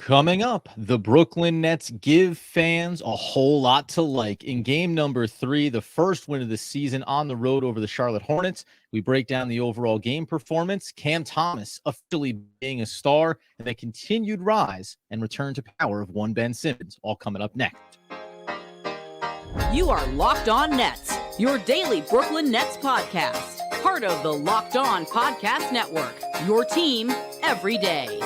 Coming up, the Brooklyn Nets give fans a whole lot to like. In game number 3, the first win of the season on the road over the Charlotte Hornets, we break down the overall game performance, Cam Thomas officially being a star, and the continued rise and return to power of one Ben Simmons, all coming up next. You are Locked On Nets, your daily Brooklyn Nets podcast. Part of the Locked On Podcast Network, your team every day.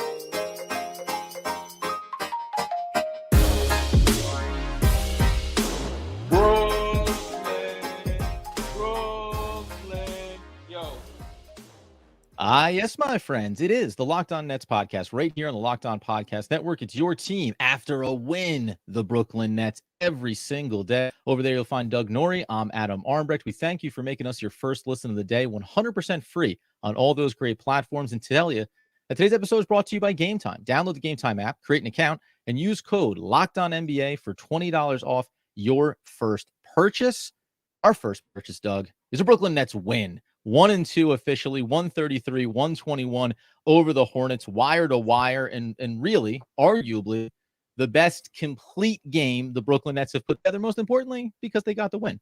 Yes, my friends, it is the Locked On Nets podcast right here on the Locked On Podcast Network. It's your team after a win, the Brooklyn Nets, every single day. Over there, you'll find Doug Norrie. I'm Adam Armbrecht. We thank you for making us your first listen of the day, 100% free on all those great platforms. And to tell you that today's episode is brought to you by Game Time. Download the Game Time app, create an account, and use code LOCKEDONNBA for $20 off your first purchase. Our first purchase, Doug, is a Brooklyn Nets win. 1-2 officially, 133-121 over the Hornets, wire to wire, and really, arguably, the best complete game the Brooklyn Nets have put together, most importantly, because they got the win.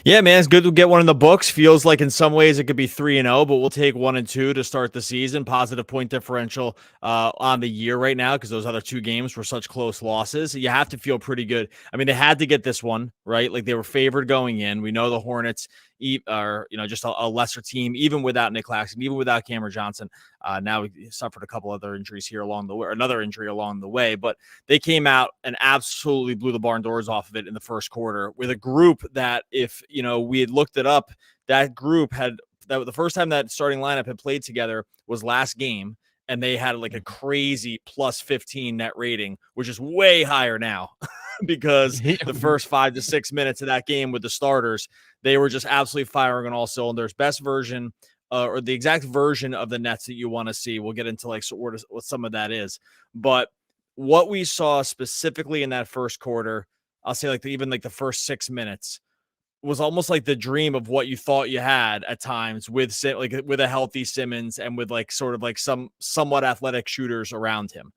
Yeah, man, it's good to get one in the books. Feels like in some ways it could be 3-0, but we'll take 1-2 to start the season. Positive point differential on the year right now because those other two games were such close losses. You have to feel pretty good. I mean, they had to get this one, right? Like they were favored going in. We know the Hornets are, just a lesser team, even without Nick Claxton, even without Cameron Johnson. Now we suffered a couple other injuries here along the way, or another injury along the way, but they came out and absolutely blew the barn doors off of it in the first quarter with a group that if, we had looked it up, that group the first time that starting lineup had played together was last game. And they had like a crazy plus 15 net rating, which is way higher now because the first 5 to 6 minutes of that game with the starters, they were just absolutely firing on all cylinders. Best version or the exact version of the Nets that you want to see. We'll get into what some of that is. But what we saw specifically in that first quarter, I'll say even the first 6 minutes, was almost like the dream of what you thought you had at times with a healthy Simmons and with some somewhat athletic shooters around him.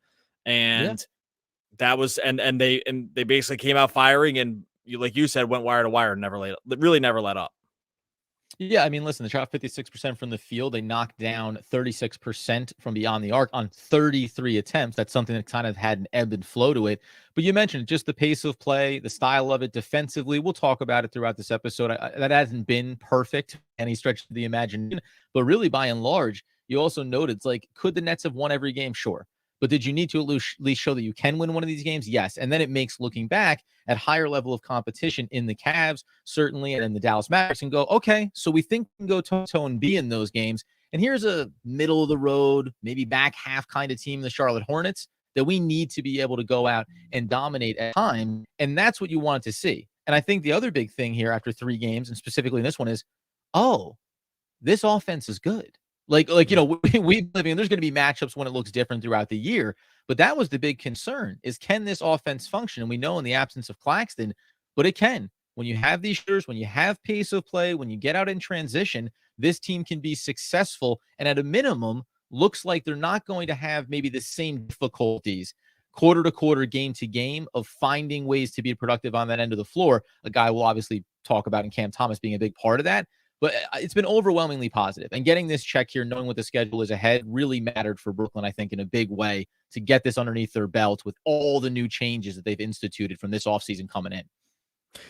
And that was, and they basically came out firing and like you said, went wire to wire, never let up. Yeah, I mean, listen, they shot 56% from the field. They knocked down 36% from beyond the arc on 33 attempts. That's something that kind of had an ebb and flow to it. But you mentioned just the pace of play, the style of it defensively. We'll talk about it throughout this episode. That hasn't been perfect any stretch of the imagination. But really, by and large, you also noted, could the Nets have won every game? Sure. But did you need to at least show that you can win one of these games? Yes. And then it makes looking back at higher level of competition in the Cavs, certainly, and in the Dallas Mavericks and go, okay, so we think we can go toe-to-toe and be in those games. And here's a middle of the road, maybe back half kind of team, the Charlotte Hornets, that we need to be able to go out and dominate at time. And that's what you want to see. And I think the other big thing here after 3 games, and specifically in this one, is, this offense is good. We believe in there's going to be matchups when it looks different throughout the year, but that was the big concern is can this offense function? And we know in the absence of Claxton, but it can. When you have these shooters, when you have pace of play, when you get out in transition, this team can be successful. And at a minimum, looks like they're not going to have maybe the same difficulties quarter to quarter, game to game of finding ways to be productive on that end of the floor. A guy we'll obviously talk about in Cam Thomas being a big part of that. But it's been overwhelmingly positive. And getting this check here, knowing what the schedule is ahead, really mattered for Brooklyn, I think, in a big way to get this underneath their belt with all the new changes that they've instituted from this offseason coming in.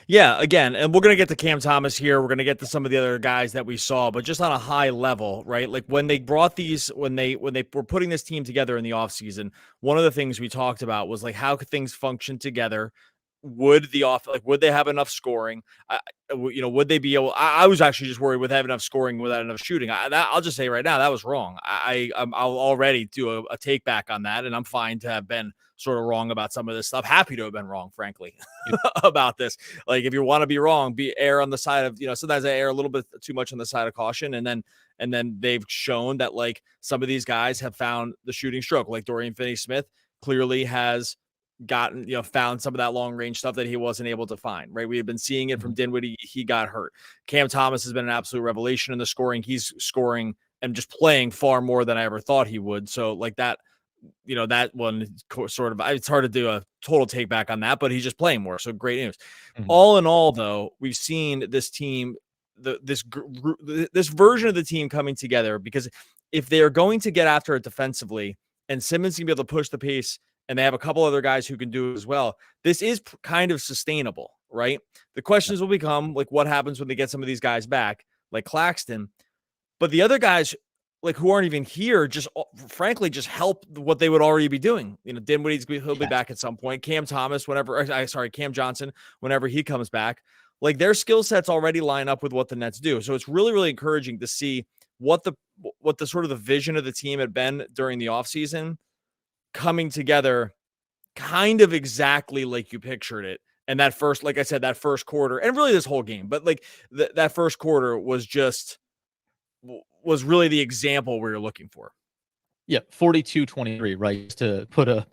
Yeah, again, and we're going to get to Cam Thomas here. We're going to get to some of the other guys that we saw, but just on a high level, right? Like when they brought when they were putting this team together in the offseason, one of the things we talked about was how could things function together? Would they have enough scoring? Would they be able? I was actually just worried with having enough scoring without enough shooting. I'll just say right now that was wrong. I'll already do a take back on that, and I'm fine to have been sort of wrong about some of this stuff. Happy to have been wrong, frankly, about this. If you want to be wrong, err on the side of Sometimes I err a little bit too much on the side of caution, and then they've shown that some of these guys have found the shooting stroke. Dorian Finney-Smith clearly has gotten, found some of that long range stuff that he wasn't able to find, right? We had been seeing it from Dinwiddie. He got hurt. Cam Thomas has been an absolute revelation in the scoring. He's scoring and just playing far more than I ever thought he would. So that that one is sort of, it's hard to do a total take back on that, but he's just playing more. So great news. Mhm. All in all, though, we've seen this team, this version of the team coming together, because if they are going to get after it defensively and Simmons can be able to push the pace and they have a couple other guys who can do it as well, this is kind of sustainable, right? The questions will become like, what happens when they get some of these guys back, like Claxton, but the other guys, like, who aren't even here, just frankly just help what they would already be doing. Dinwiddie's, he'll be back at some point. Cam Johnson, whenever he comes back, like, their skill sets already line up with what the Nets do. So it's really, really encouraging to see what the sort of the vision of the team had been during the offseason coming together kind of exactly like you pictured it. And that first, like I said, that first quarter, and really this whole game, but like that first quarter was really the example we were looking for. Yeah, 42-23, right? Just to put a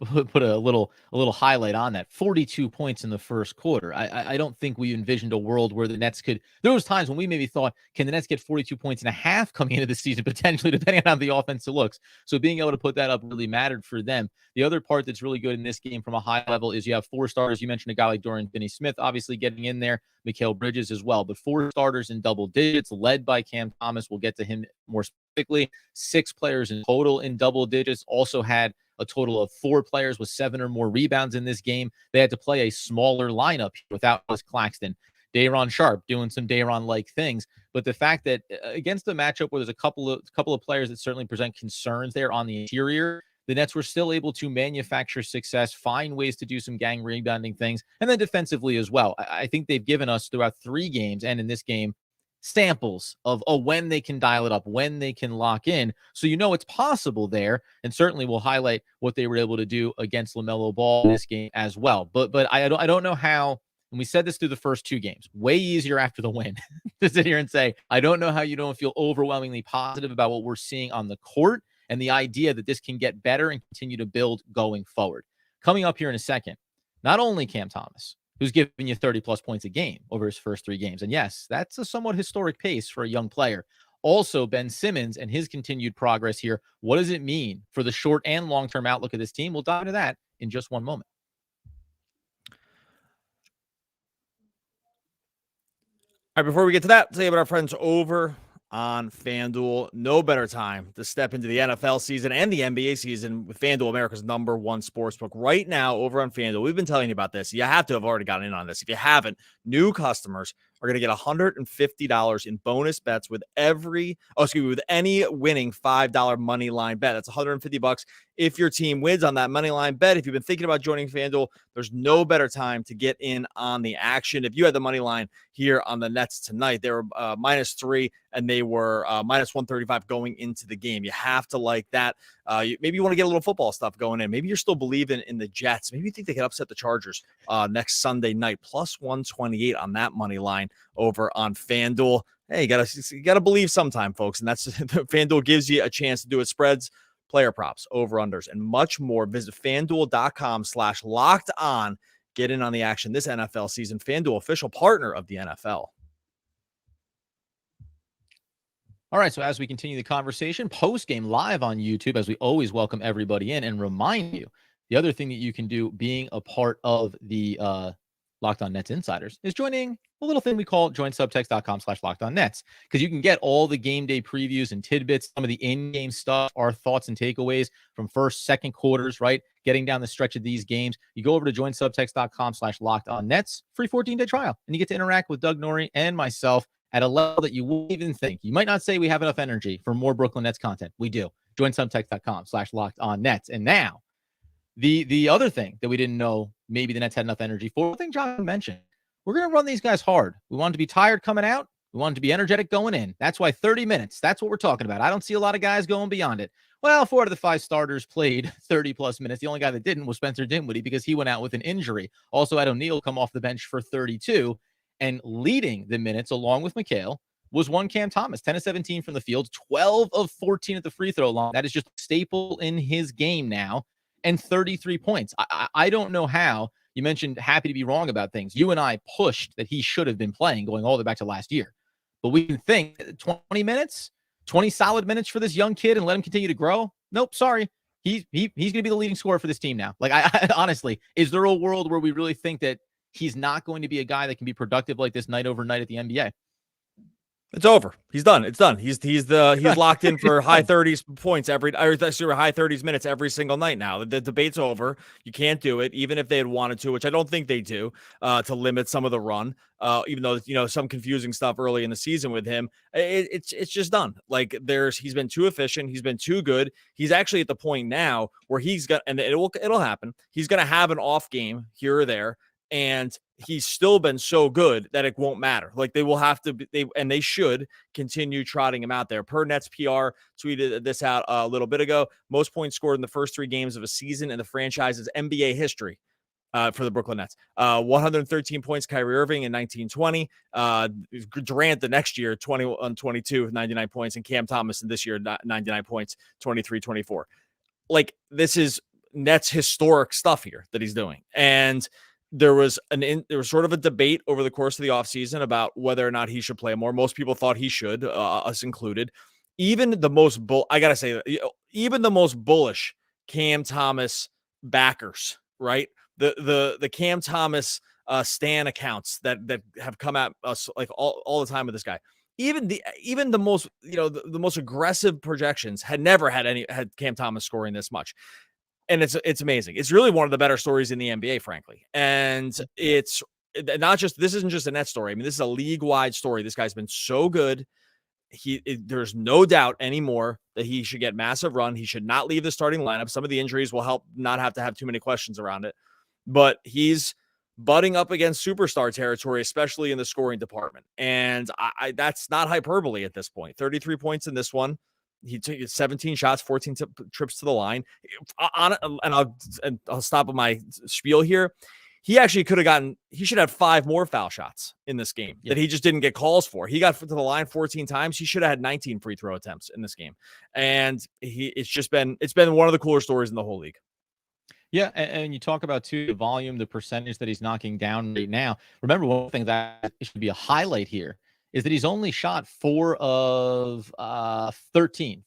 little highlight on that. 42 points in the first quarter. I don't think we envisioned a world where the Nets could. There was times when we maybe thought, can the Nets get 42 points and a half coming into the season, potentially, depending on how the offense looks. So being able to put that up really mattered for them. The other part that's really good in this game from a high level is you have 4 starters. You mentioned a guy like Dorian Finney-Smith, obviously getting in there, Mikal Bridges as well, but 4 starters in double digits, led by Cam Thomas. We'll get to him more specifically. 6 players in total in double digits. Also had a total of 4 players with 7 or more rebounds in this game. They had to play a smaller lineup without Claxton. Day'Ron Sharpe doing some Day'Ron-like things. But the fact that against a matchup where there's a couple of players that certainly present concerns there on the interior, the Nets were still able to manufacture success, find ways to do some gang rebounding things, and then defensively as well. I think they've given us throughout 3 games and in this game samples of when they can dial it up, when they can lock in. So it's possible there, and certainly we'll highlight what they were able to do against LaMelo Ball in this game as well. But I don't know how, and we said this through the first 2 games, way easier after the win to sit here and say, I don't know how you don't feel overwhelmingly positive about what we're seeing on the court and the idea that this can get better and continue to build going forward. Coming up here in a second, not only Cam Thomas, who's giving you 30-plus points a game over his first 3 games. And yes, that's a somewhat historic pace for a young player. Also, Ben Simmons and his continued progress here. What does it mean for the short and long-term outlook of this team? We'll dive into that in just one moment. All right, before we get to that, tell you about our friends over on FanDuel. No better time to step into the NFL season and the NBA season with FanDuel, America's #1 sportsbook. Right now, over on FanDuel, we've been telling you about this. You have to have already gotten in on this. If you haven't, new customers are going to get $150 in bonus bets with any winning $5 money line bet. That's $150 if your team wins on that money line bet. If you've been thinking about joining FanDuel, there's no better time to get in on the action. If you had the money line here on the Nets tonight, they were -3 and they were -135 going into the game. You have to like that. Maybe you want to get a little football stuff going in. Maybe you're still believing in the Jets. Maybe you think they can upset the Chargers next Sunday night. +128 on that money line over on FanDuel. Hey, you gotta believe sometime, folks. And that's FanDuel gives you a chance to do it. Spreads, player props, over-unders, and much more. Visit FanDuel.com/locked-on. Get in on the action this NFL season. FanDuel, official partner of the NFL. All right, so as we continue the conversation, post-game live on YouTube, as we always welcome everybody in and remind you, the other thing that you can do being a part of the Locked On Nets Insiders is joining a little thing we call joinsubtext.com/LockedOnNets, because you can get all the game day previews and tidbits, some of the in-game stuff, our thoughts and takeaways from first, second quarters, right? Getting down the stretch of these games. You go over to joinsubtext.com/LockedOnNets, free 14-day trial, and you get to interact with Doug Norrie and myself at a level that you wouldn't even think. You might not say we have enough energy for more Brooklyn Nets content. We do. Join subtext.com/LockedOnNets. And now, the other thing that we didn't know maybe the Nets had enough energy for, I think John mentioned, we're going to run these guys hard. We want to be tired coming out. We want to be energetic going in. That's why 30 minutes. That's what we're talking about. I don't see a lot of guys going beyond it. Well, 4 out of the 5 starters played 30-plus minutes. The only guy that didn't was Spencer Dinwiddie because he went out with an injury. Also had O'Neal come off the bench for 32. And leading the minutes along with Mikal was one Cam Thomas, 10 of 17 from the field, 12 of 14 at the free throw line. That is just a staple in his game now, and 33 points. I don't know how. You mentioned happy to be wrong about things. You and I pushed that he should have been playing going all the way back to last year. But we can think 20 minutes, 20 solid minutes for this young kid and let him continue to grow. Nope, sorry. he's going to be the leading scorer for this team now. Like, I honestly, is there a world where we really think that he's not going to be a guy that can be productive like this night over night at the NBA? It's over. He's done. It's done. He's locked in for high 30s points high 30s minutes every single night now. The debate's over. You can't do it, even if they had wanted to, which I don't think they do, to limit some of the run. Even though, some confusing stuff early in the season with him, it's just done. Like he's been too efficient. He's been too good. He's actually at the point now where and it'll happen. He's going to have an off game here or there. And he's still been so good that it won't matter. Like they will have to, they should continue trotting him out there. Per Nets PR tweeted this out a little bit ago. Most points scored in the first 3 games of a season in the franchise's NBA history for the Brooklyn Nets. 113 points, Kyrie Irving in 1920. Durant the next year, 21-22 with 99 points, and Cam Thomas in this year, 99 points, 23-24. Like this is Nets historic stuff here that he's doing. And there was sort of a debate over the course of the offseason about whether or not he should play more. Most people thought he should, us included. Even the most even the most bullish Cam Thomas backers, right? The Cam Thomas stan accounts that have come at us like all the time with this guy. Even the most the most aggressive projections had never had Cam Thomas scoring this much. And it's amazing. It's really one of the better stories in the NBA, frankly. And it's this isn't just a net story. I mean, this is a league-wide story. This guy's been so good. There's no doubt anymore that he should get massive run. He should not leave the starting lineup. Some of the injuries will help not have to have too many questions around it. But he's butting up against superstar territory, especially in the scoring department. And that's not hyperbole at this point. 33 points in this one. He took 17 shots, 14 trips to the line. I'll stop with my spiel here. He actually he should have 5 more foul shots in this game that he just didn't get calls for. He got to the line 14 times. He should have had 19 free throw attempts in this game. And it's been one of the cooler stories in the whole league. Yeah, and you talk about, too, the volume, the percentage that he's knocking down right now. Remember, one thing that should be a highlight here is that he's only shot 4 of 13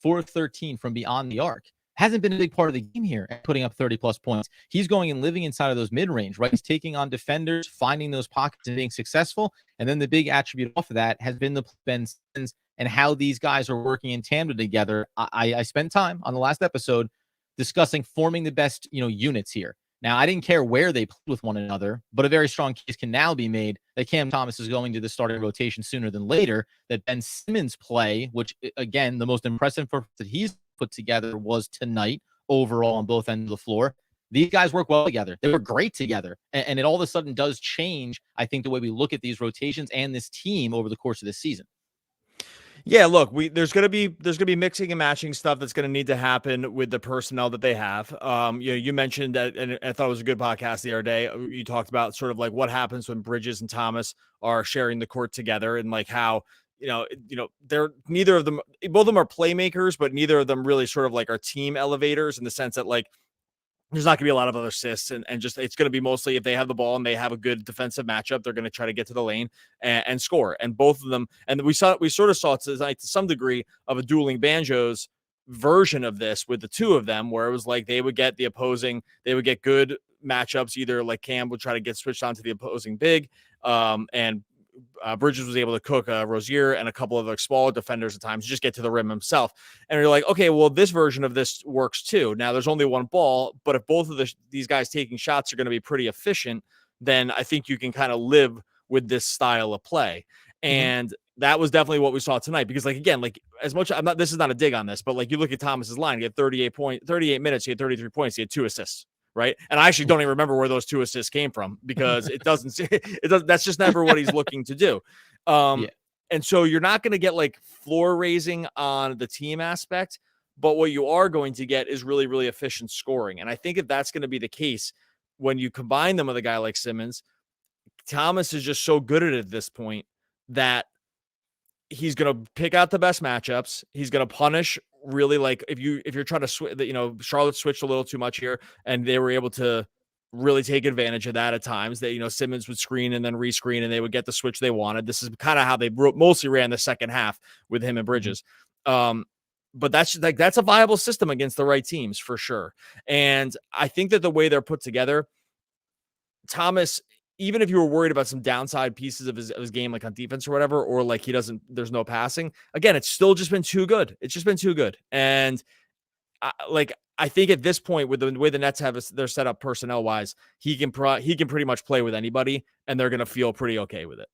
from beyond the arc. Hasn't been a big part of the game here at putting up 30-plus points. He's going and living inside of those mid-range, right? He's taking on defenders, finding those pockets and being successful. And then the big attribute off of that has been the Ben Simmons and how these guys are working in tandem together. I spent time on the last episode discussing forming the best units here. Now, I didn't care where they played with one another, but a very strong case can now be made that Cam Thomas is going to the starting rotation sooner than later, that Ben Simmons' play, which, again, the most impressive that he's put together was tonight overall on both ends of the floor. These guys work well together. They were great together. And it all of a sudden does change, I think, the way we look at these rotations and this team over the course of this season. Yeah, look, there's gonna be mixing and matching stuff that's gonna need to happen with the personnel that they have. You mentioned that, and I thought it was a good podcast the other day. You talked about sort of like what happens when Bridges and Thomas are sharing the court together, and like how they're neither of them, both of them are playmakers, but neither of them really sort of like are team elevators in the sense that like there's not going to be a lot of other assists and just it's going to be mostly if they have the ball and they have a good defensive matchup, they're going to try to get to the lane and score. And both of them, and we sort of saw tonight to some degree of a dueling banjos version of this with the two of them, where it was like they would get good matchups. Either like Cam would try to get switched onto the opposing big, and Bridges was able to cook Rozier and a couple of smaller defenders at times, just get to the rim himself. And you're like, okay, well, this version of this works too. Now there's only one ball, but if both of these guys taking shots are going to be pretty efficient, then I think you can kind of live with this style of play. And that was definitely what we saw tonight, because like, again, like as much, this is not a dig on this, but like you look at Thomas's line, he had 38 minutes, he had 33 points, he had 2 assists. Right. And I actually don't even remember where those 2 assists came from, because it doesn't, that's just never what he's looking to do. And so you're not going to get like floor raising on the team aspect, but what you are going to get is really, really efficient scoring. And I think if that's going to be the case, when you combine them with a guy like Simmons, Thomas is just so good at it at this point that he's going to pick out the best matchups. He's going to punish really, like if you're trying to switch, Charlotte switched a little too much here, and they were able to really take advantage of that at times. That Simmons would screen and then rescreen, and they would get the switch they wanted. This is kind of how they mostly ran the second half with him and Bridges. but that's a viable system against the right teams for sure. And I think that the way they're put together, Thomas, even if you were worried about some downside pieces of his game, like on defense or whatever, or like there's no passing, again, it's still just been too good. It's just been too good. And I think at this point, with the way the Nets have their set up personnel wise, he can pretty much play with anybody, and they're going to feel pretty okay with it.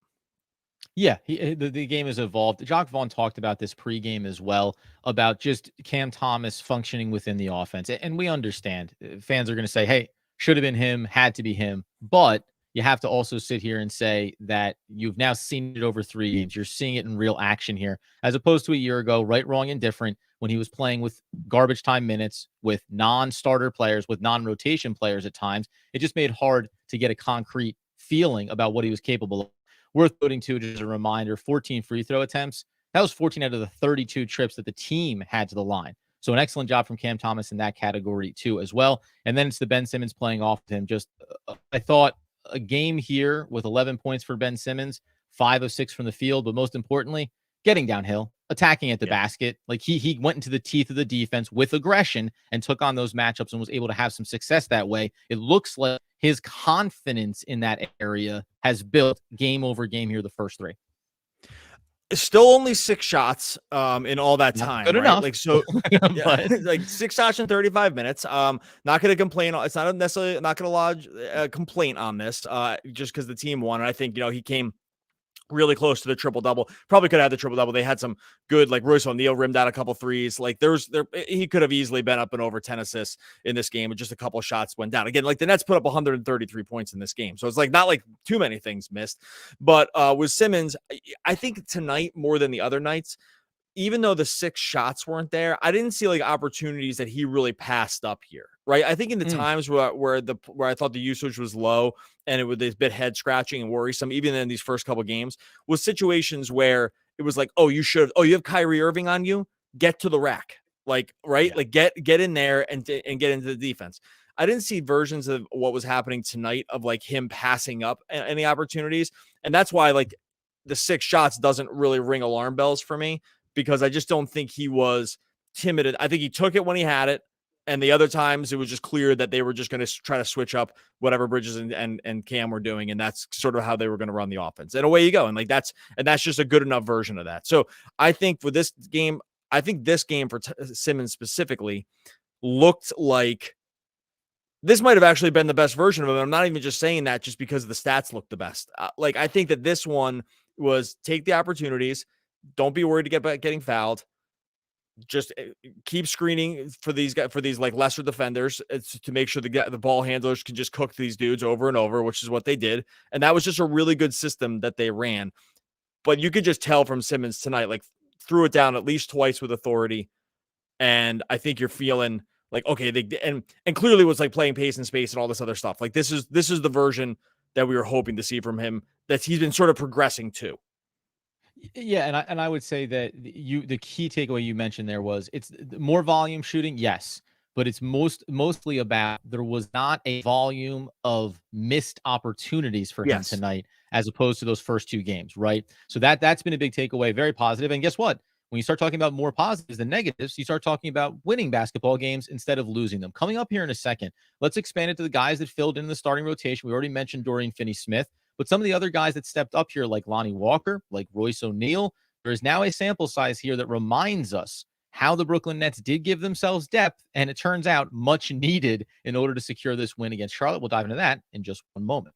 Yeah, the game has evolved. Jacques Vaughn talked about this pregame as well, about just Cam Thomas functioning within the offense. And we understand fans are going to say, hey, should have been him, had to be him. But you have to also sit here and say that you've now seen it over 3 games. You're seeing it in real action here, as opposed to a year ago, right, wrong, and different, when he was playing with garbage time minutes, with non-starter players, with non-rotation players at times. It just made it hard to get a concrete feeling about what he was capable of. Worth noting, too, just a reminder, 14 free throw attempts. That was 14 out of the 32 trips that the team had to the line. So an excellent job from Cam Thomas in that category, too, as well. And then it's the Ben Simmons playing off him. Just, I thought, a game here with 11 points for Ben Simmons, 5 of 6 from the field, but most importantly, getting downhill, attacking at the basket. Like he went into the teeth of the defense with aggression and took on those matchups and was able to have some success that way. It looks like his confidence in that area has built game over game here the first 3. Still only 6 shots in all that time. Good right? enough. Like, so like 6 shots in 35 minutes. Not going to complain. It's not necessarily not going to lodge a complaint on this just because the team won. And I think, he came really close to the triple-double. Probably could have had the triple-double. They had some good, like Royce O'Neal rimmed out a couple threes. Like he could have easily been up and over 10 assists in this game, but just a couple shots went down. Again, like the Nets put up 133 points in this game. So it's like not like too many things missed. But with Simmons, I think tonight more than the other nights, even though the 6 shots weren't there, I didn't see like opportunities that he really passed up here, right? I think in the times where I thought the usage was low and it was a bit head scratching and worrisome, even in these first couple games, was situations where it was like, you have Kyrie Irving on you, get to the rack, like, right? Yeah. Like get in there and get into the defense. I didn't see versions of what was happening tonight of like him passing up any opportunities. And that's why like the 6 shots doesn't really ring alarm bells for me, because I just don't think he was timid. I think he took it when he had it. And the other times it was just clear that they were just going to try to switch up whatever Bridges and Cam were doing. And that's sort of how they were going to run the offense. And away you go. And like that's just a good enough version of that. So I think for this game, for Simmons specifically looked like this might have actually been the best version of him. I'm not even just saying that just because the stats looked the best. Like I think that this one was take the opportunities. Don't be worried about getting fouled. Just keep screening for these guys, for these like lesser defenders, to make sure the ball handlers can just cook these dudes over and over, which is what they did. And that was just a really good system that they ran. But you could just tell from Simmons tonight, like threw it down at least twice with authority. And I think you're feeling like, okay, and clearly was like playing pace and space and all this other stuff. Like this is the version that we were hoping to see from him, that he's been sort of progressing to. Yeah, and I would say that the key takeaway you mentioned there was it's more volume shooting, yes, but it's mostly about there was not a volume of missed opportunities for him tonight as opposed to those first 2 games, right? So that's been a big takeaway, very positive. And guess what? When you start talking about more positives than negatives, you start talking about winning basketball games instead of losing them. Coming up here in a second, let's expand it to the guys that filled in the starting rotation. We already mentioned Dorian Finney-Smith. But some of the other guys that stepped up here, like Lonnie Walker, like Royce O'Neal, there is now a sample size here that reminds us how the Brooklyn Nets did give themselves depth, and it turns out much needed in order to secure this win against Charlotte. We'll dive into that in just one moment.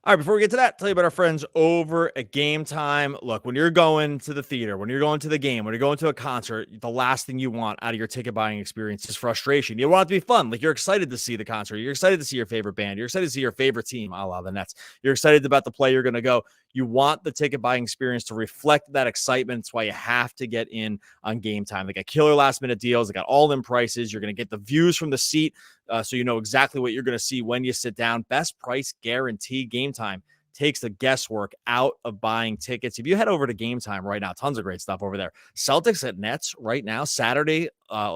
All right, before we get to that, tell you about our friends over at Game Time. Look, when you're going to the theater, when you're going to the game, when you're going to a concert, the last thing you want out of your ticket buying experience is frustration. You want it to be fun. Like, you're excited to see the concert. You're excited to see your favorite band. You're excited to see your favorite team, a la the Nets. You're excited about the play you're going to go. You want the ticket buying experience to reflect that excitement. That's why you have to get in on Game Time. They got killer last minute deals. They got all in prices. You're going to get the views from the seat, so you know exactly what you're going to see when you sit down. Best price guarantee. Game Time takes the guesswork out of buying tickets. If you head over to Game Time right now, tons of great stuff over there. Celtics at Nets right now, Saturday,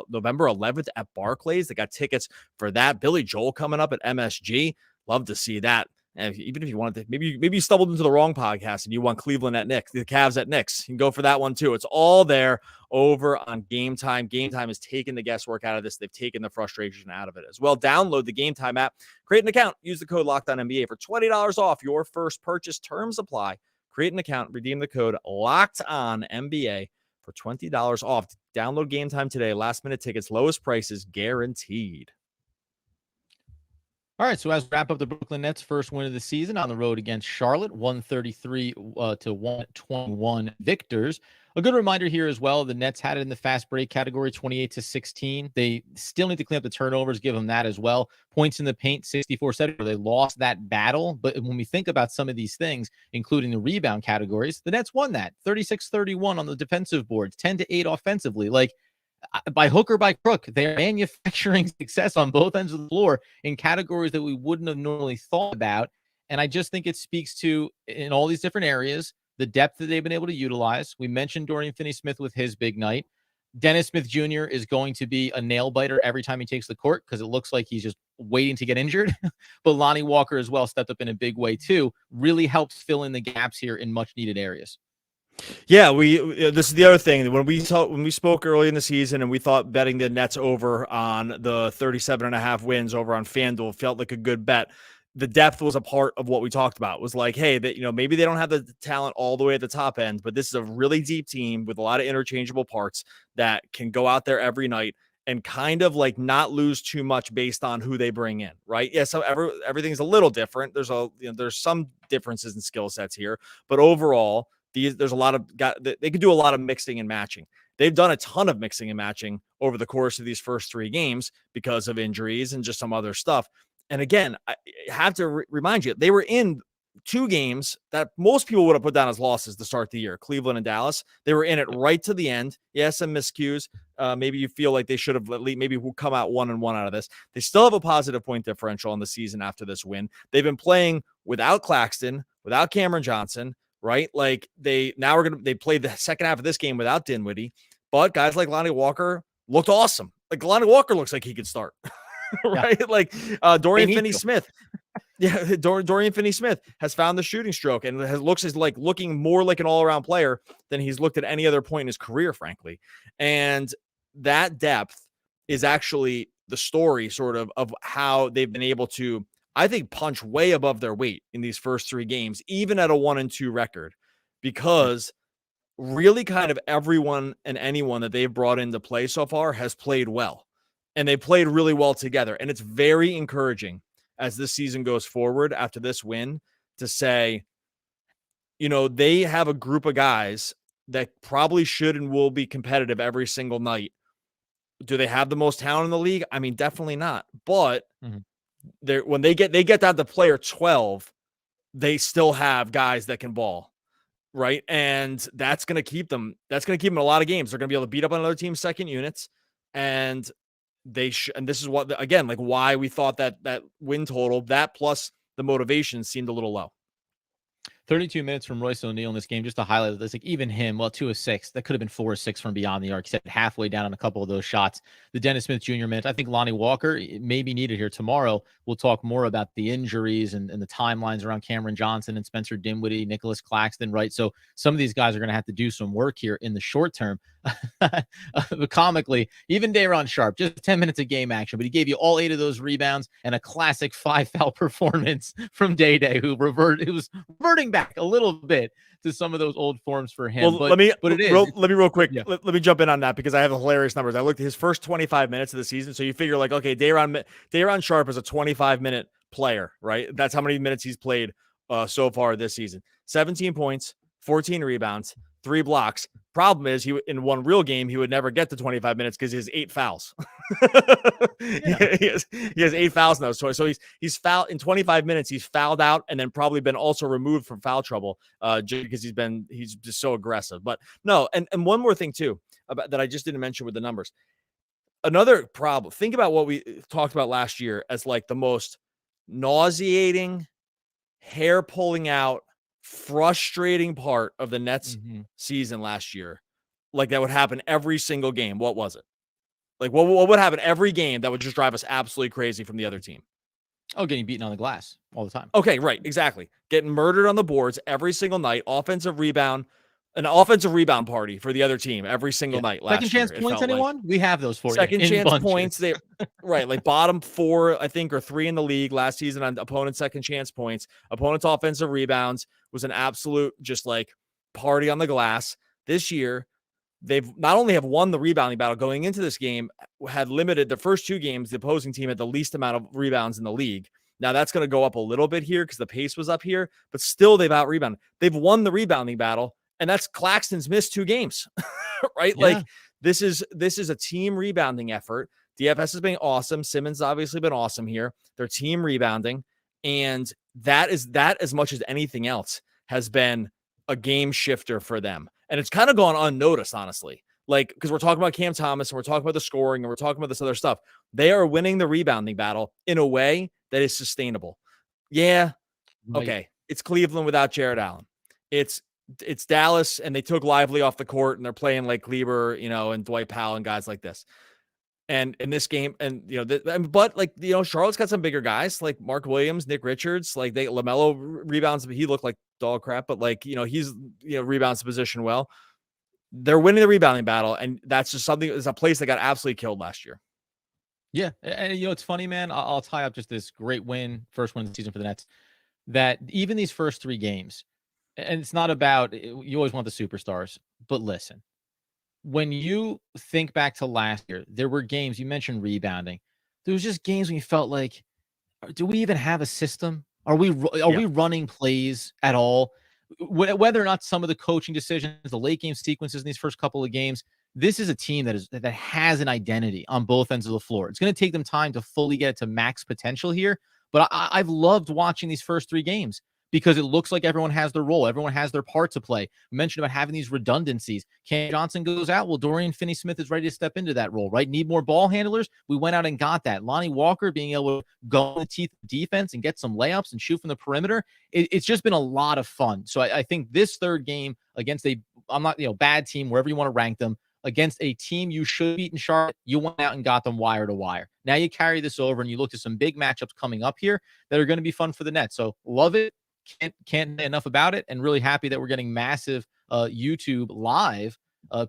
November 11th at Barclays. They got tickets for that. Billy Joel coming up at MSG. Love to see that. even if you wanted to, maybe you stumbled into the wrong podcast and you want Cleveland at Knicks, the Cavs at Knicks. You can go for that one too. It's all there over on Game Time. Game Time has taken the guesswork out of this. They've taken the frustration out of it as well. Download the Game Time app, create an account, use the code LOCKEDONNBA for $20 off your first purchase. Terms apply. Create an account, redeem the code LOCKEDONNBA for $20 off. Download Game Time today. Last minute tickets, lowest prices guaranteed. All right, so as we wrap up the Brooklyn Nets' first win of the season on the road against Charlotte, 133 to 121 victors. A good reminder here as well, the Nets had it in the fast break category, 28 to 16. They still need to clean up the turnovers, give them that as well. Points in the paint, 64-70. They lost that battle, but when we think about some of these things, including the rebound categories, the Nets won that, 36-31 on the defensive boards, 10-8 offensively. Like, by hook or by crook, they're manufacturing success on both ends of the floor in categories that we wouldn't have normally thought about. And I just think it speaks to, in all these different areas, the depth that they've been able to utilize. We mentioned Dorian Finney-Smith with his big night. Dennis Smith Jr. is going to be a nail biter every time he takes the court because it looks like he's just waiting to get injured. But Lonnie Walker as well stepped up in a big way too. Really helps fill in the gaps here in much needed areas. Yeah, this is the other thing. When we spoke early in the season and we thought betting the Nets over on the 37.5 wins over on FanDuel felt like a good bet. The depth was a part of what we talked about. It was like, hey, that, maybe they don't have the talent all the way at the top end, but this is a really deep team with a lot of interchangeable parts that can go out there every night and kind of like not lose too much based on who they bring in, right? Yeah, so everything's a little different. There's some differences in skill sets here, but overall, there's a lot of guys, they could do a lot of mixing and matching. They've done a ton of mixing and matching over the course of these first 3 games because of injuries and just some other stuff. And again, I have to remind you, they were in 2 games that most people would have put down as losses to start the year, Cleveland and Dallas. They were in it right to the end. Yes, some miscues. Maybe you feel like they should have maybe we'll come out 1-1 out of this. They still have a positive point differential on the season after this win. They've been playing without Claxton, without Cameron Johnson, right? Like they played the second half of this game without Dinwiddie, but guys like Lonnie Walker looked awesome. Like Lonnie Walker looks like he could start, right? Yeah. Like Dorian Finney-Smith. Yeah, Dorian Finney-Smith has found the shooting stroke and looks like looking more like an all-around player than he's looked at any other point in his career, frankly. And that depth is actually the story sort of how they've been able to, I think, punch way above their weight in these first 3 games, even at a 1-2 record, because really kind of everyone and anyone that they've brought into play so far has played well, and they played really well together. And it's very encouraging as this season goes forward after this win to say, they have a group of guys that probably should and will be competitive every single night. Do they have the most talent in the league? I mean, definitely not. But when they get down to player 12, they still have guys that can ball, right? And that's going to keep them. That's going to keep them in a lot of games. They're going to be able to beat up on other team's second units, and and this is what, again, like why we thought that win total, that plus the motivation, seemed a little low. 32 minutes from Royce O'Neal in this game, just to highlight this, like even him, 2 of 6, that could have been 4 of 6 from beyond the arc. He said halfway down on a couple of those shots. The Dennis Smith Jr. minutes, I think Lonnie Walker may be needed here tomorrow. We'll talk more about the injuries and the timelines around Cameron Johnson and Spencer Dinwiddie, Nicholas Claxton, right? So some of these guys are going to have to do some work here in the short term. But comically, even Day'Ron Sharpe, just 10 minutes of game action, but he gave you all 8 of those rebounds and a classic 5-foul performance from Day, who was reverting back a little bit to some of those old forms for him. Well, let me real quick. Yeah. Let me jump in on that because I have the hilarious numbers. I looked at his first 25 minutes of the season. So you figure like, okay, Day'Ron Sharpe is a 25-minute player, right? That's how many minutes he's played so far this season. 17 points, 14 rebounds, 3 blocks. Problem is, in one real game, he would never get to 25 minutes because he has 8 fouls. He has 8 fouls now. So he's fouled in 25 minutes. He's fouled out and then probably been also removed from foul trouble just because he's just so aggressive. But no, and one more thing too about that I just didn't mention with the numbers. Another problem. Think about what we talked about last year as like the most nauseating, hair pulling out, frustrating part of the Nets season last year. Like that would happen every single game. What was it? Like what would happen every game that would just drive us absolutely crazy from the other team? Oh, getting beaten on the glass all the time. Okay, right, exactly. Getting murdered on the boards every single night. An offensive rebound party for the other team every single night last Second chance year. points, anyone? We have those for Second you. In chance bunches. points. They right, like bottom 4, I think, or 3 in the league last season on opponent's second chance points. Opponent's offensive rebounds was an absolute just like party on the glass. This year, they've not only have won the rebounding battle going into this game, had limited the first 2 games. The opposing team had the least amount of rebounds in the league. Now that's going to go up a little bit here because the pace was up here, but still they've out rebounded. They've won the rebounding battle, and that's Claxton's missed 2 games, right? Yeah. Like this is a team rebounding effort. DFS has been awesome. Simmons has obviously been awesome here. They're team rebounding, and that as much as anything else has been a game shifter for them. And it's kind of gone unnoticed, honestly. Like, because we're talking about Cam Thomas and we're talking about the scoring and we're talking about this other stuff. They are winning the rebounding battle in a way that is sustainable. Yeah. Okay. It's Cleveland without Jared Allen. It's Dallas, and they took Lively off the court and they're playing like Kleber, and Dwight Powell and guys like this. And in this game, and but like, Charlotte's got some bigger guys like Mark Williams, Nick Richards, like LaMelo rebounds. He looked like dog crap, but like, he's, rebounds the position well. They're winning the rebounding battle. And that's just something, it's a place that got absolutely killed last year. Yeah. And it's funny, man. I'll tie up just this great first win of the season for the Nets, that even these first 3 games, and it's not about, you always want the superstars, but listen, when you think back to last year, there were games, you mentioned rebounding. There was just games when you felt like, do we even have a system? Are we running plays at all? Whether or not some of the coaching decisions, the late game sequences in these first couple of games, this is a team that has an identity on both ends of the floor. It's going to take them time to fully get to max potential here. But I've loved watching these first 3 games, because it looks like everyone has their role. Everyone has their part to play. We mentioned about having these redundancies. Cam Johnson goes out. Well, Dorian Finney-Smith is ready to step into that role, right? Need more ball handlers. We went out and got that. Lonnie Walker being able to go in the teeth of defense and get some layups and shoot from the perimeter. It's just been a lot of fun. So I think this third game against bad team, wherever you want to rank them, against a team you should beat in Charlotte, you went out and got them wire to wire. Now you carry this over and you look to some big matchups coming up here that are going to be fun for the Nets. So love it. Can't say enough about it, and really happy that we're getting massive YouTube live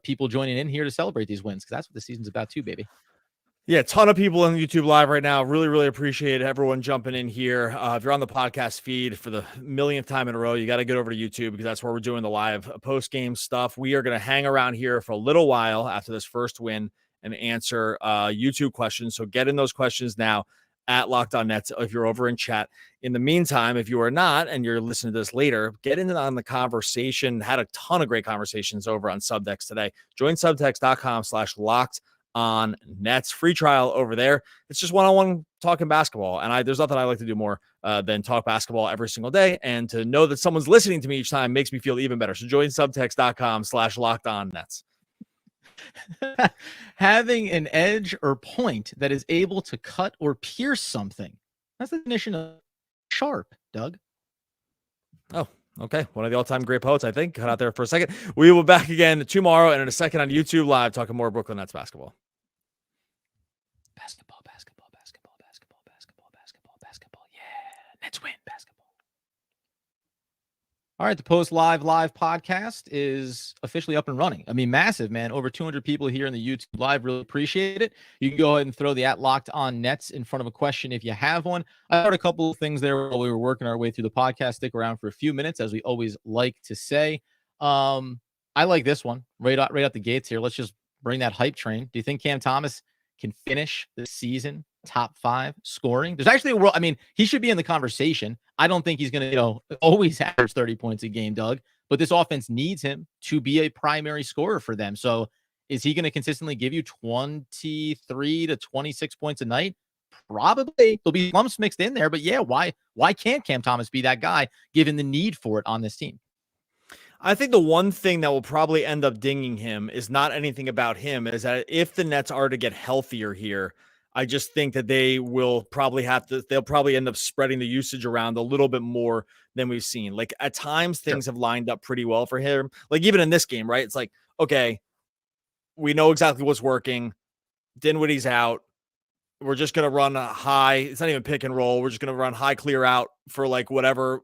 people joining in here to celebrate these wins, because that's what the season's about too, baby. Yeah, a ton of people on YouTube live right now. Really, really appreciate everyone jumping in here. If you're on the podcast feed for the millionth time in a row, you got to get over to YouTube, because that's where we're doing the live post-game stuff. We are going to hang around here for a little while after this first win and answer YouTube questions. So get in those questions now at Locked On Nets if you're over in chat. In the meantime, if you are not and you're listening to this later, get in on the conversation. Had a ton of great conversations over on Subtext today. Join subtext.com/LockedOnNets. Free trial over there. It's just one-on-one talking basketball. And there's nothing I like to do more than talk basketball every single day. And to know that someone's listening to me each time makes me feel even better. So join subtext.com/LockedOnNets. Having an edge or point that is able to cut or pierce something. That's the definition of sharp, Doug. Oh, okay. One of the all-time great poets, I think. Cut out there for a second. We will be back again tomorrow and in a second on YouTube Live talking more Brooklyn Nets basketball. Basketball. Yeah. Nets win basketball. All right, the Post Live podcast is officially up and running. I mean, massive, man. Over 200 people here in the YouTube Live. Really appreciate it. You can go ahead and throw the @LockedOnNets in front of a question if you have one. I heard a couple of things there while we were working our way through the podcast. Stick around for a few minutes, as we always like to say. I like this one right out the gates here. Let's just bring that hype train. Do you think Cam Thomas can finish the season top 5 scoring? There's actually he should be in the conversation. I don't think he's going to, always average 30 points a game, Doug, but this offense needs him to be a primary scorer for them. So is he going to consistently give you 23 to 26 points a night? Probably. There'll be lumps mixed in there, but yeah, why can't Cam Thomas be that guy given the need for it on this team? I think the one thing that will probably end up dinging him is not anything about him, is that if the Nets are to get healthier here, I just think that they'll probably end up spreading the usage around a little bit more than we've seen. Like at times things have lined up pretty well for him. Like even in this game, right? It's like, okay, we know exactly what's working. Dinwiddie's out. we're just going to run a high. It's not even pick and roll. We're just going to run high clear out for like whatever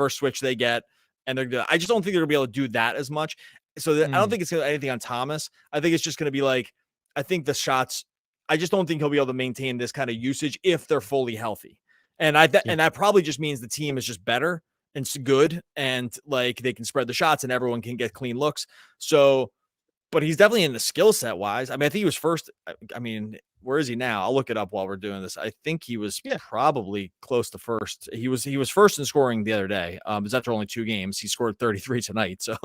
switch they get. And I just don't think they're going to be able to do that as much. So I don't think it's gonna anything on Thomas. I think it's just going to be like, I think the shots, I just don't think he'll be able to maintain this kind of usage if they're fully healthy. And and that probably just means the team is just better and good. And like they can spread the shots and everyone can get clean looks. So, but he's definitely in the skill set wise. I mean, I think he was first. I mean, where is he now? I'll look it up while we're doing this. I think he was probably close to first. He was first in scoring the other day. It's after only 2 games. He scored 33 tonight. So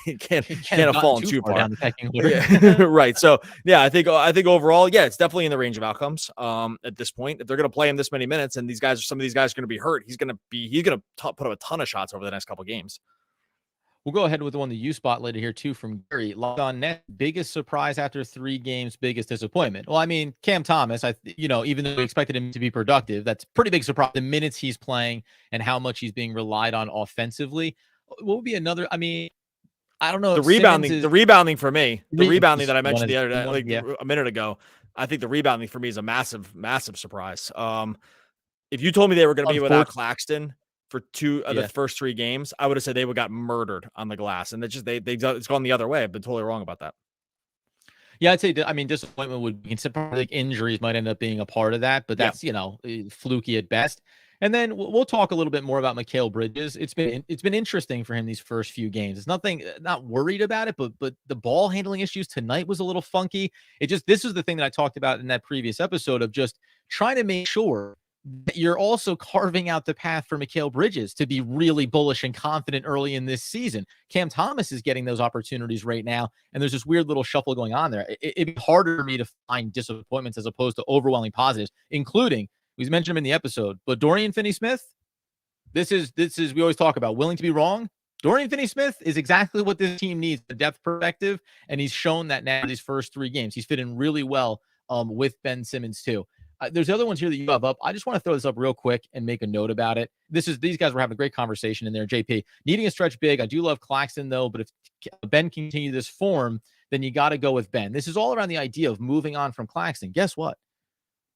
he can't have fallen too far. Yeah. Right. So yeah, I think overall, yeah, it's definitely in the range of outcomes. At this point, if they're going to play him this many minutes and some of these guys are going to be hurt, he's going to put up a ton of shots over the next couple of games. We'll go ahead with the one that you spotlighted here too from Gary. Locked On Net, biggest surprise after 3 games, biggest disappointment. Well, I mean, Cam Thomas, even though we expected him to be productive, that's pretty big surprise. The minutes he's playing and how much he's being relied on offensively. What would be another? I mean, I don't know. The rebounding for me, the rebounding that I mentioned the other day, a minute ago, I think the rebounding for me is a massive, massive surprise. If you told me they were going to be without Claxton for 2 of the first 3 games, I would have said they would got murdered on the glass, and it's gone the other way. I've been totally wrong about that. Yeah, I'd say, I mean, disappointment would be, like injuries might end up being a part of that, but that's, fluky at best. And then we'll talk a little bit more about Mikal Bridges. It's been interesting for him these first few games. It's nothing, not worried about it, but the ball handling issues tonight was a little funky. This was the thing that I talked about in that previous episode of just trying to make sure that you're also carving out the path for Mikal Bridges to be really bullish and confident early in this season. Cam Thomas is getting those opportunities right now, and there's this weird little shuffle going on there. It'd be harder for me to find disappointments as opposed to overwhelming positives, including, we mentioned him in the episode, but Dorian Finney-Smith, this is we always talk about willing to be wrong. Dorian Finney-Smith is exactly what this team needs, the depth perspective, and he's shown that now these first 3 games. He's fit in really well with Ben Simmons too. There's other ones here that you have up. I just want to throw this up real quick and make a note about it. These guys were having a great conversation in there. JP needing a stretch big. I do love Claxton though, but if Ben can continue this form, then you got to go with Ben. This is all around the idea of moving on from Claxton. Guess what?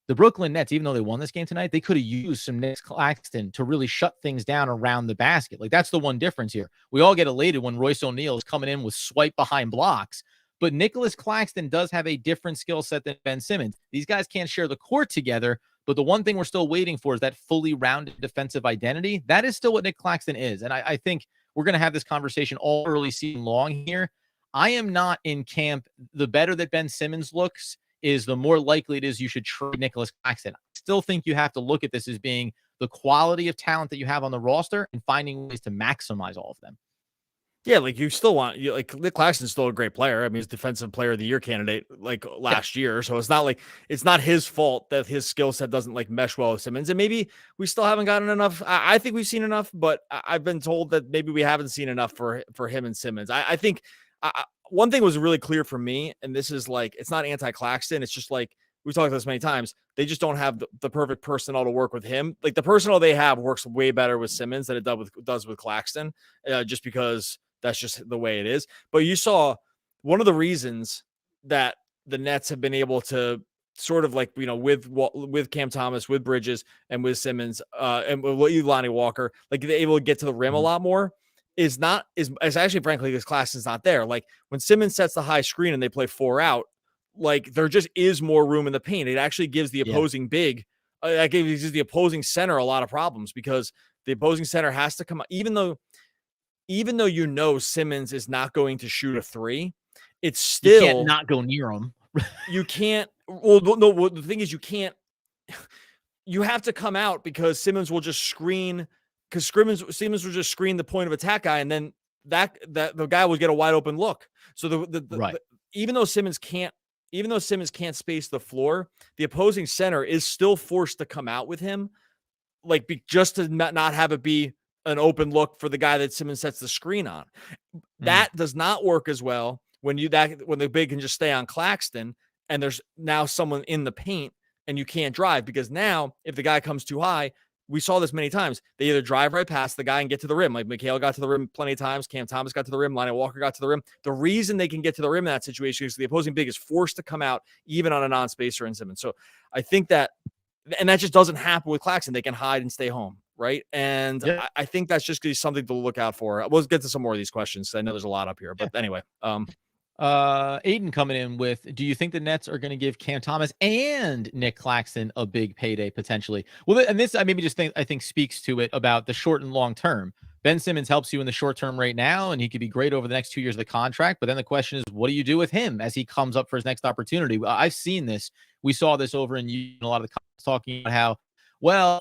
The Brooklyn Nets, even though they won this game tonight, they could have used some Nick Claxton to really shut things down around the basket. Like that's the one difference here. We all get elated when Royce O'Neal is coming in with swipe behind blocks. But Nicholas Claxton does have a different skill set than Ben Simmons. These guys can't share the court together, but the one thing we're still waiting for is that fully rounded defensive identity. That is still what Nick Claxton is. And I think we're going to have this conversation all early season long here. I am not in camp. The better that Ben Simmons looks is the more likely it is you should trade Nicholas Claxton. I still think you have to look at this as being the quality of talent that you have on the roster and finding ways to maximize all of them. Yeah, like you still want Nick Claxton's still a great player. I mean, he's defensive player of the year candidate like last year. So it's not his fault that his skill set doesn't like mesh well with Simmons. And maybe we still haven't gotten enough. I think we've seen enough, but I've been told that maybe we haven't seen enough for him and Simmons. I think one thing was really clear for me, and this is like, it's not anti-Claxton. It's just like, we've talked about this many times. They just don't have the perfect personnel to work with him. Like the personnel they have works way better with Simmons than it does with Claxton, just because that's just the way it is. But you saw one of the reasons that the Nets have been able to sort of like, with Cam Thomas, with Bridges, and with Simmons, and with Lonnie Walker, like they're able to get to the rim a lot more. Is actually, frankly, this Claxton's not there. Like when Simmons sets the high screen and they play 4 out, like there just is more room in the paint. It actually gives the opposing big, that gives the opposing center a lot of problems because the opposing center has to come out, even though Simmons is not going to shoot a 3, it's still you can't not go near him. You can't. Well, no. The thing is, you have to come out because Simmons will just screen. Because Simmons will just screen the point of attack guy, and then that the guy will get a wide open look. So even though Simmons can't space the floor, the opposing center is still forced to come out with him, just to not have it be an open look for the guy that Simmons sets the screen on. That does not work as well when the big can just stay on Claxton and there's now someone in the paint and you can't drive, because now if the guy comes too high, we saw this many times. They either drive right past the guy and get to the rim. Like Mikal got to the rim plenty of times. Cam Thomas got to the rim. Lonnie Walker got to the rim. The reason they can get to the rim in that situation is the opposing big is forced to come out even on a non-spacer in Simmons. So I think that, and that just doesn't happen with Claxton. They can hide and stay home, right? And I think that's just going to be something to look out for. We'll get to some more of these questions. I know there's a lot up here, but anyway. Aiden coming in with, do you think the Nets are going to give Cam Thomas and Nick Claxton a big payday potentially? Well, and this I think speaks to it about the short and long term. Ben Simmons helps you in the short term right now, and he could be great over the next 2 years of the contract. But then the question is, what do you do with him as he comes up for his next opportunity? I've seen this. We saw this over in a lot of the comments talking about how, well,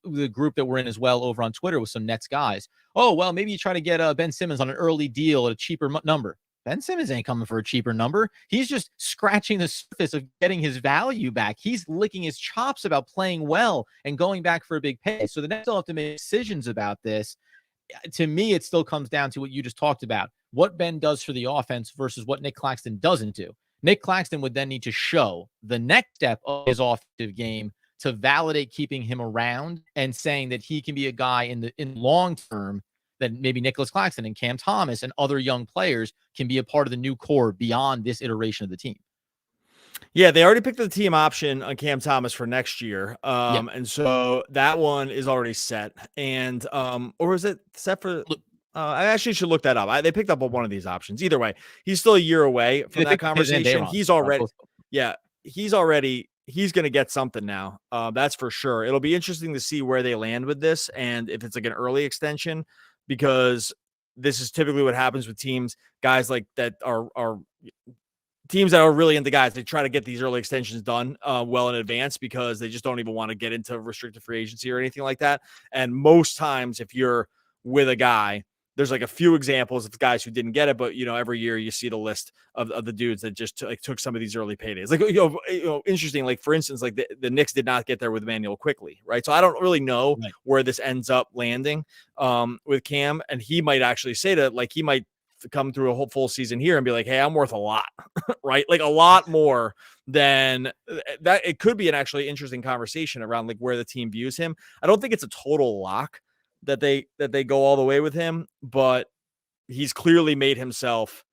the group that we're in as well over on Twitter with some Nets guys. Oh, well, maybe you try to get Ben Simmons on an early deal at a cheaper number. Ben Simmons ain't coming for a cheaper number. He's just scratching the surface of getting his value back. He's licking his chops about playing well and going back for a big pay. So the Nets will have to make decisions about this. To me, it still comes down to what you just talked about. What Ben does for the offense versus what Nick Claxton doesn't do. Nick Claxton would then need to show the next step of his offensive game to validate keeping him around and saying that he can be a guy in long term that maybe Nicholas Claxton and Cam Thomas and other young players can be a part of the new core beyond this iteration of the team. Yeah, they already picked the team option on Cam Thomas for next year. And so that one is already set. And or is it set for I actually should look that up. They picked up on one of these options. Either way, he's still a year away from that conversation. He's already he's going to get something now. That's for sure. It'll be interesting to see where they land with this and if it's like an early extension, because this is typically what happens with teams, guys like that are teams that are really into guys. They try to get these early extensions done well in advance because they just don't even want to get into restricted free agency or anything like that. And most times if you're with a guy, there's like a few examples of guys who didn't get it, but every year you see the list of the dudes that just took some of these early paydays. Like, interesting. Like for instance, like the Knicks did not get there with Emmanuel quickly, right? So I don't really know where this ends up landing with Cam, and he might actually say that, like he might come through a whole full season here and be like, hey, I'm worth a lot, right? Like a lot more than that. It could be an actually interesting conversation around like where the team views him. I don't think it's a total lock that they go all the way with him, but he's clearly made himself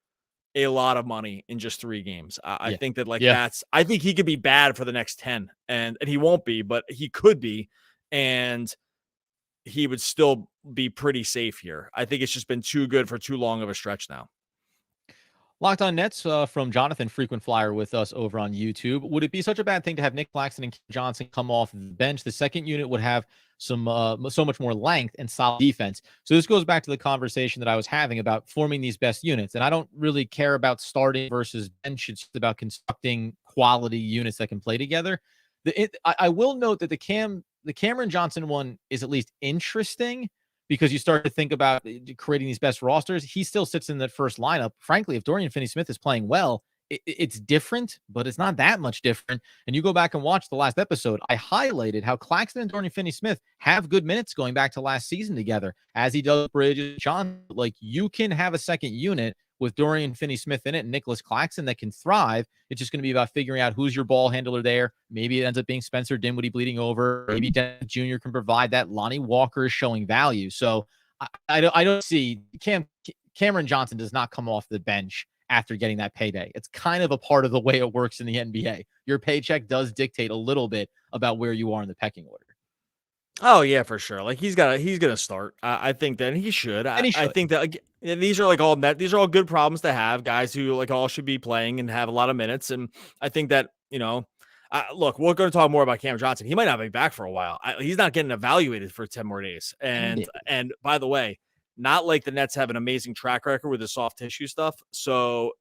a lot of money in just 3 games. I think that I think he could be bad for the next 10 and he won't be, but he could be. And he would still be pretty safe here. I think it's just been too good for too long of a stretch now. Locked on Nets from Jonathan, frequent flyer with us over on YouTube. Would it be such a bad thing to have Nick Claxton and Cam Johnson come off the bench? The second unit would have so much more length and solid defense. So this goes back to the conversation that I was having about forming these best units. And I don't really care about starting versus bench. It's just about constructing quality units that can play together. I will note that the Cameron Johnson one is at least interesting, because you start to think about creating these best rosters. He still sits in that first lineup. Frankly, if Dorian Finney-Smith is playing well, it's different, but it's not that much different. And you go back and watch the last episode, I highlighted how Claxton and Dorian Finney-Smith have good minutes going back to last season together, as he does Bridges. John, like you can have a second unit with Dorian Finney-Smith in it and Nicholas Claxton that can thrive. It's just going to be about figuring out who's your ball handler there. Maybe it ends up being Spencer Dinwiddie bleeding over. Maybe Dennis Jr. can provide that. Lonnie Walker is showing value. So I don't see Cameron Johnson does not come off the bench after getting that payday. It's kind of a part of the way it works in the NBA. Your paycheck does dictate a little bit about where you are in the pecking order. Oh yeah, for sure. Like he's going to start. I think that he should. I think that these are these are all good problems to have, guys who like all should be playing and have a lot of minutes. And I think that, look, we're going to talk more about Cam Johnson. He might not be back for a while. He's not getting evaluated for 10 more days. And by the way, not like the Nets have an amazing track record with the soft tissue stuff. So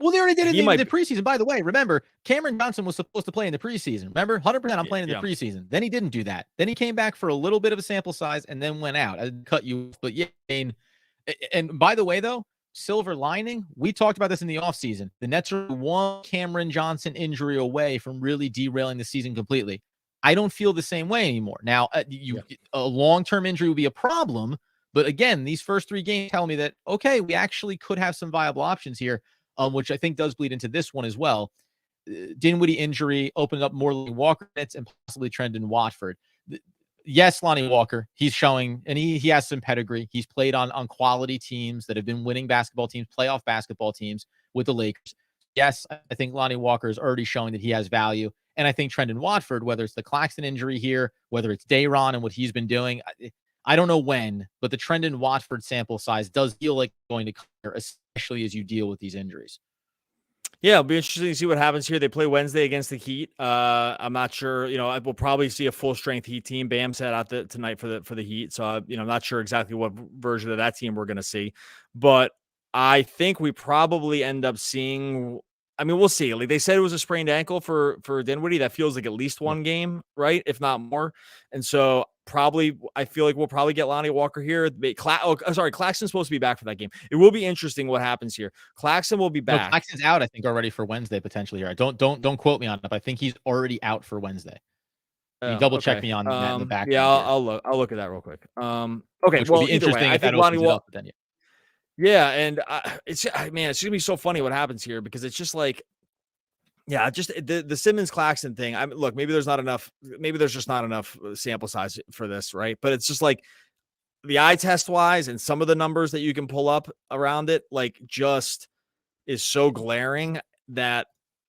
well, they already did it in the preseason. By the way, remember, Cameron Johnson was supposed to play in the preseason. Remember, 100% I'm playing in the preseason. Then he didn't do that. Then he came back for a little bit of a sample size and then went out. I didn't cut you, but yeah. And by the way, though, silver lining, we talked about this in the offseason. The Nets are one Cameron Johnson injury away from really derailing the season completely. I don't feel the same way anymore. Now, a long-term injury would be a problem. But again, these first 3 games tell me that, okay, we actually could have some viable options here. Which I think does bleed into this one as well. Dinwiddie injury opened up more Lonnie Walker minutes and possibly Trendon Watford. yes, Lonnie Walker, he's showing, and he has some pedigree. He's played on quality teams that have been winning basketball teams, playoff basketball teams with the Lakers. Yes, I think Lonnie Walker is already showing that he has value. And I think Trendon Watford, whether it's the Claxton injury here, whether it's Dayron and what he's been doing, I don't know when, but the Trendon Watford sample size does feel like going to clear, especially as you deal with these injuries. Yeah, it'll be interesting to see what happens here. They play Wednesday against the Heat. I'm not sure. We'll probably see a full strength Heat team. Bam said out tonight for the Heat. So I'm not sure exactly what version of that team we're going to see, but I think we probably end up seeing. I mean, we'll see. Like they said, it was a sprained ankle for Dinwiddie. That feels like at least one game, right? If not more. And so I feel like we'll probably get Lonnie Walker here. Claxton's supposed to be back for that game. It will be interesting what happens here. Claxton will be back. No, Claxton's out, I think, already for Wednesday potentially here. Don't quote me on it, but I think he's already out for Wednesday. You double check me on that in the back. Yeah, I'll look at that real quick. Okay, which will be interesting. I think Lonnie Walker. Then yeah. Yeah, and it's gonna be so funny what happens here because it's just like, yeah, just the Simmons Claxton thing. Look, maybe there's just not enough sample size for this, right? But it's just like the eye test wise and some of the numbers that you can pull up around it, like just is so glaring that,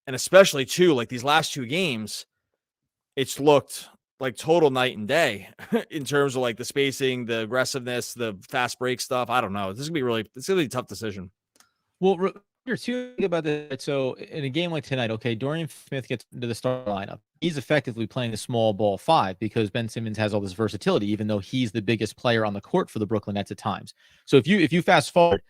and especially too, like these last two games, it's looked like total night and day in terms of like the spacing, the aggressiveness, the fast break stuff. I don't know. It's gonna be a tough decision. Well, you're too about that. So in a game like tonight, okay, Dorian Smith gets into the start lineup. He's effectively playing a small ball 5 because Ben Simmons has all this versatility, even though he's the biggest player on the court for the Brooklyn Nets at times. So if you fast forward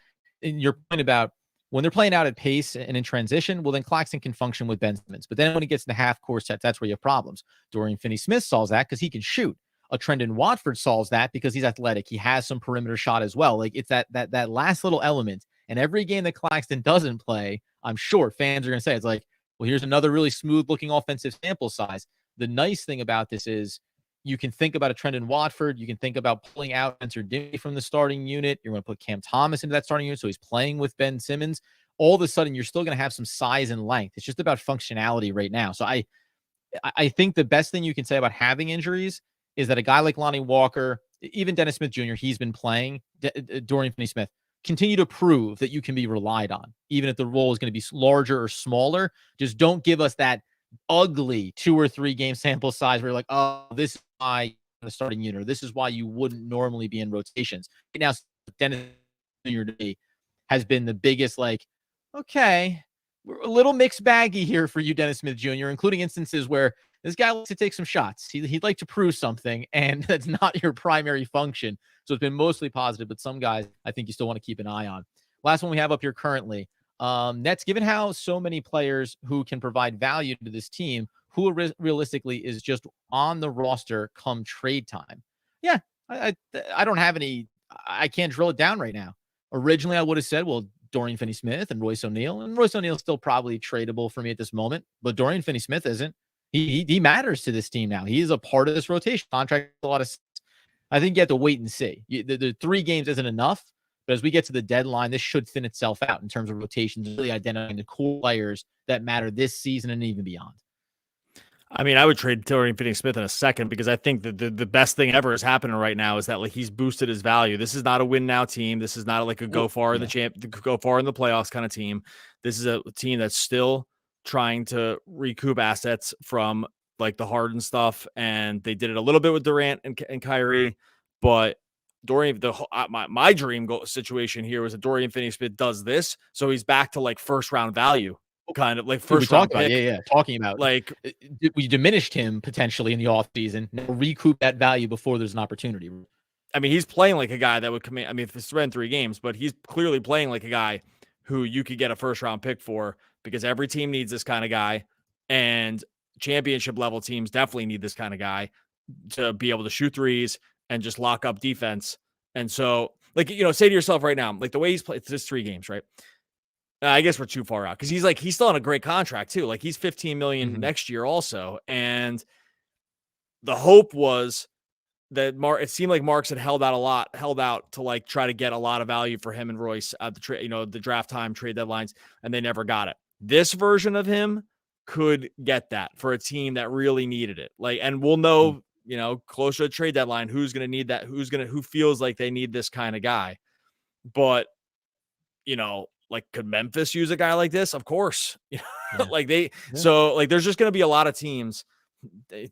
in your point about when they're playing out at pace and in transition, well, then Claxton can function with Ben Simmons. But then when he gets into half-court sets, that's where you have problems. Dorian Finney-Smith solves that because he can shoot. A Trendon Watford solves that because he's athletic. He has some perimeter shot as well. Like it's that last little element. And every game that Claxton doesn't play, I'm sure fans are going to say, it's like, well, here's another really smooth-looking offensive sample size. The nice thing about this is you can think about a Trendon Watford. You can think about pulling out Spencer Dinwiddie from the starting unit. You're going to put Cam Thomas into that starting unit, so he's playing with Ben Simmons. All of a sudden, you're still going to have some size and length. It's just about functionality right now. So I think the best thing you can say about having injuries is that a guy like Lonnie Walker, even Dennis Smith Jr., he's been playing, Dorian Finney-Smith, continue to prove that you can be relied on, even if the role is going to be larger or smaller. Just don't give us that ugly 2 or 3 game sample size where you're like, oh, this is why in the starting unit, or this is why you wouldn't normally be in rotations. Right now, Dennis Jr. has been the biggest, like, okay, we're a little mixed baggy here for you, Dennis Smith Jr., including instances where this guy likes to take some shots. He'd like to prove something, and that's not your primary function. So it's been mostly positive, but some guys I think you still want to keep an eye on. Last one we have up here currently. Nets, given how so many players who can provide value to this team, who realistically is just on the roster come trade time? Yeah, I don't have any. I can't drill it down right now. Originally, I would have said, well, Dorian Finney-Smith and Royce O'Neal. And Royce O'Neal is still probably tradable for me at this moment, but Dorian Finney-Smith isn't. He matters to this team now. He is a part of this rotation contract. A lot of, I think you have to wait and see. The 3 games isn't enough, but as we get to the deadline, this should thin itself out in terms of rotations, really identifying the core players that matter this season and even beyond. I mean, I would trade Dorian Finney-Smith in a second because I think that the best thing ever is happening right now is that like he's boosted his value. This is not a win now team. This is not like a go far in the playoffs kind of team. This is a team that's still trying to recoup assets from like the Harden stuff, and they did it a little bit with Durant and Kyrie, but Dorian, my dream goal situation here was that Dorian Finney-Smith does this, so he's back to like first round value. Kind of like first round pick. Talking about like we diminished him potentially in the offseason. Recoup that value before there's an opportunity. I mean, he's playing like a guy that would come in. I mean, if it's been 3 games, but he's clearly playing like a guy who you could get a first round pick for because every team needs this kind of guy, and championship level teams definitely need this kind of guy to be able to shoot threes and just lock up defense. And so, like, say to yourself right now, like the way he's played, it's just 3 games, right? I guess we're too far out because he's still on a great contract too. Like he's $15 million next year also. And the hope was that it seemed like Marks had held out to like try to get a lot of value for him and Royce at the draft time trade deadlines, and they never got it. This version of him could get that for a team that really needed it. Like, and we'll know, closer to the trade deadline, who's going to need that? Who feels like they need this kind of guy? But, like, could Memphis use a guy like this? Of course. So like, there's just going to be a lot of teams.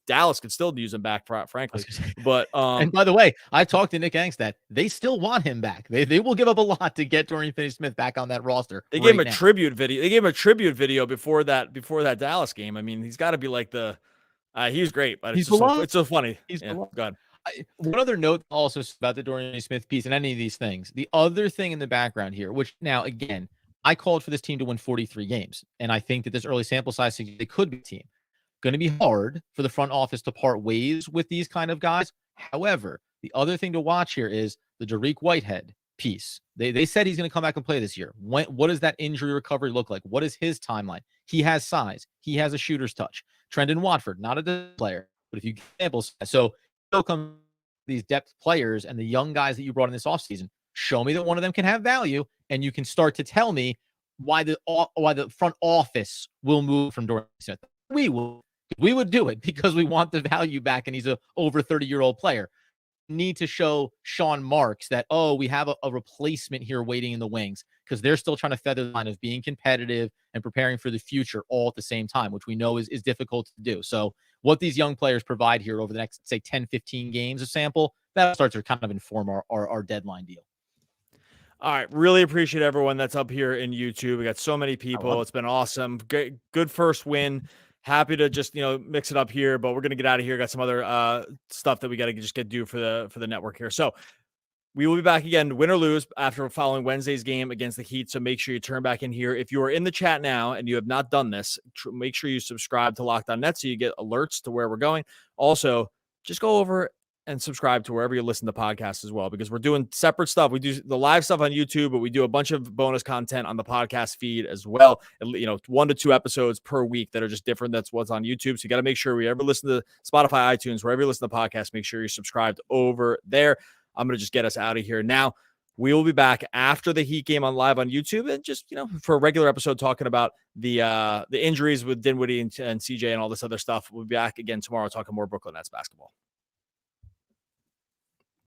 Dallas could still use him back, frankly. But and by the way, I talked to Nick Angstad. They still want him back. They will give up a lot to get Dorian Finney-Smith back on that roster. They gave him a tribute video. They gave him a tribute video before that Dallas game. I mean, he's got to be like he was great, but it's so funny. God. One other note also about the Dorian Finney-Smith piece and any of these things. The other thing in the background here, which now again, I called for this team to win 43 games, and I think that this early sample size they could be a team. Going to be hard for the front office to part ways with these kind of guys. However, the other thing to watch here is the Dariq Whitehead piece. They said he's going to come back and play this year. What does that injury recovery look like? What is his timeline? He has size. He has a shooter's touch. Trendon Watford, not a player, but if you get samples, so still come these depth players and the young guys that you brought in this offseason, show me that one of them can have value, and you can start to tell me why the front office will move from Dorian Smith. We would do it because we want the value back, and he's a over 30-year-old player. Need to show Sean Marks that, we have a replacement here waiting in the wings, because they're still trying to feather the line of being competitive and preparing for the future all at the same time, which we know is difficult to do. So what these young players provide here over the next, say, 10, 15 games of sample, that starts to kind of inform our deadline deal. All right. Really appreciate everyone that's up here in YouTube. We got so many people. It's been awesome. Good first win. Happy to just, mix it up here, but we're going to get out of here. Got some other stuff that we got to just do for the network here. So we will be back again, win or lose, after following Wednesday's game against the Heat. So make sure you turn back in here. If you are in the chat now and you have not done this, make sure you subscribe to Locked On Nets so you get alerts to where we're going. Also, just go over and subscribe to wherever you listen to podcasts as well, because we're doing separate stuff. We do the live stuff on YouTube, but we do a bunch of bonus content on the podcast feed as well. 1 to 2 episodes per week that are just different. That's what's on YouTube. So you got to make sure we ever listen to Spotify, iTunes, wherever you listen to podcasts, make sure you're subscribed over there. I'm going to just get us out of here now. We will be back after the Heat game live on YouTube, and just, for a regular episode talking about the injuries with Dinwiddie and CJ and all this other stuff. We'll be back again tomorrow talking more Brooklyn Nets basketball.